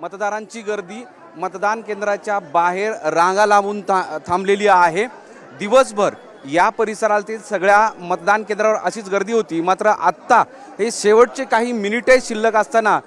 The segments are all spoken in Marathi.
मतदारांची गर्दी मतदान केंद्राच्या बाहेर रांगा लावून थांबलेली आहे। दिवसभर या परिसरातील सगळ्या मतदान केंद्रावर अशीच गर्दी होती। मात्र आत्ता हे शेवटचे काही मिनिटे शिल्लक असताना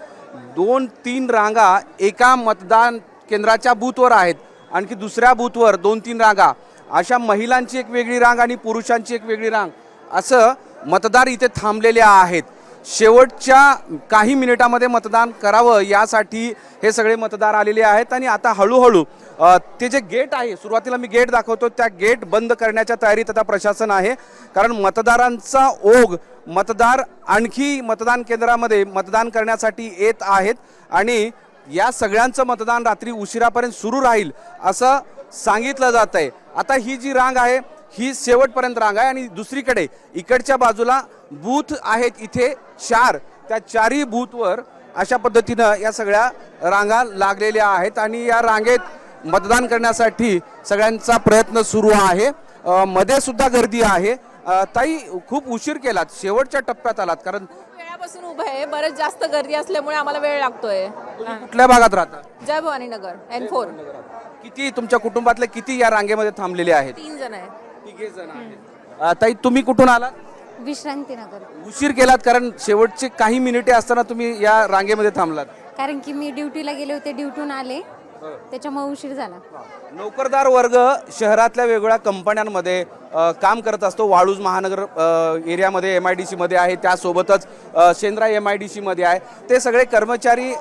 2-3 रांगा एका मतदान केंद्राच्या बूथवर आहेत, आणखी दुसऱ्या बूथवर 2-3 रांगा, अशा महिलांची एक वेगळी रांग आणि पुरुषांची एक वेगळी रांग, असं मतदार इथे थांबलेले आहेत। शेवटच्या काही मिनिटांमध्ये मतदान करावं यासाठी हे सगळे मतदार आलेले आहेत आणि आता हळूहळू ते जे गेट आहे, सुरुवातीला मी गेट दाखवतो, त्या गेट बंद करण्याच्या तयारीत आता प्रशासन आहे। कारण मतदारांचा ओघ, मतदार आणखी मतदान केंद्रामध्ये मतदान करण्यासाठी येत आहेत आणि या सगळ्यांचं मतदान रात्री उशिरापर्यंत सुरू राहील असं सांगितलं जात आहे। आता ही जी रांग आहे ही शेवटपर्यंत रांग आहे आणि दुसरीकडे इकडच्या बाजूला बूथ आहेत, इथे 4, त्या 4ही बूथवर अशा पद्धतीनं या सगळ्या रांगा लागलेल्या आहेत आणि या रांगेत मतदान करण्यासाठी सगळ्यांचा प्रयत्न सुरू आहे। मध्ये सुद्धा गर्दी आहे। ताई, खूप उशीर केलात, शेवटच्या टप्प्यात आलात, कारण वेळापासून उभं आहे, बरेच जास्त गर्दी असल्यामुळे आम्हाला वेळ लागतोय। कुठल्या भागात राहता? जय भवानी नगर N4। किती तुमच्या कुटुंबातले किती या रांगेमध्ये थांबलेले आहेत? 3 जण आहेत। 3 जण आहेत। ताई, तुम्ही कुठून आलात? विश्रांतीनगर। उशीर केलात कारण शेवटचे काही मिनिटे असताना तुम्ही या रांगेमध्ये थांबलात? कारण की मी ड्युटीला गेले होते, ड्युटीहून आले, त्याच्यामुळे उशीर झाला। नोकरदार वर्ग शहरातल्या वेगवेगळ्या कंपन्यांमध्ये काम करत असतो। वाळूज महानगर एरियामध्ये MIDC मध्ये आहे, त्यासोबतच शेंद्रा MIDC मध्ये आहे। ते सगळे कर्मचारी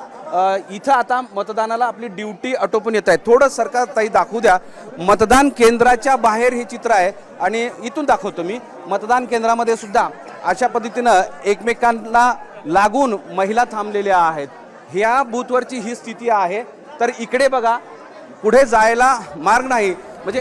इथं आता मतदानाला आपली ड्युटी आटोपून येत आहेत। थोडं सरकार ताई दाखवू द्या, मतदान केंद्राच्या बाहेर हे चित्र आहे आणि इथून दाखवतो मी। मतदान केंद्रामध्ये सुद्धा अशा पद्धतीनं एकमेकांना लागून महिला थांबलेल्या आहेत। ह्या बूथवरची ही स्थिती आहे। तर इकडे बघा, पुढे जायला मार्ग नाही, म्हणजे